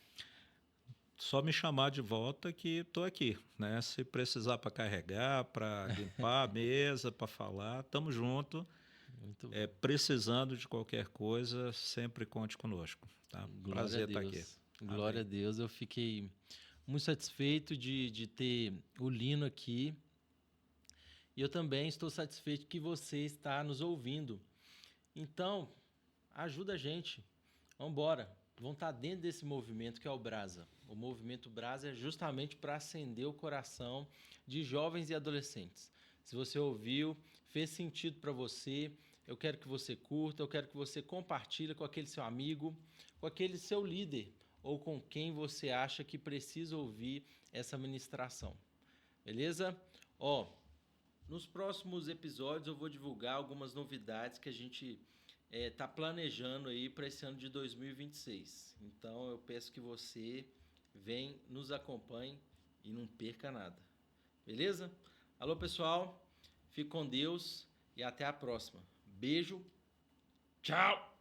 Só me chamar de volta que estou aqui, né? Se precisar para carregar, para limpar a mesa, para falar, estamos juntos. Muito Precisando de qualquer coisa, sempre conte conosco. Tá? Prazer estar aqui. Glória a Deus. Eu fiquei muito satisfeito de ter o Lino aqui. E eu também estou satisfeito que você está nos ouvindo. Então, ajuda a gente. Vamos embora. Vão estar dentro desse movimento que é o Brasa. O movimento Brasa é justamente para acender o coração de jovens e adolescentes. Se você ouviu, fez sentido para você, eu quero que você curta, eu quero que você compartilhe com aquele seu amigo, com aquele seu líder ou com quem você acha que precisa ouvir essa ministração. Beleza? Nos próximos episódios eu vou divulgar algumas novidades que a gente está planejando aí para esse ano de 2026. Então eu peço que você venha, nos acompanhe e não perca nada. Beleza? Alô, pessoal. Fique com Deus e até a próxima. Beijo. Tchau.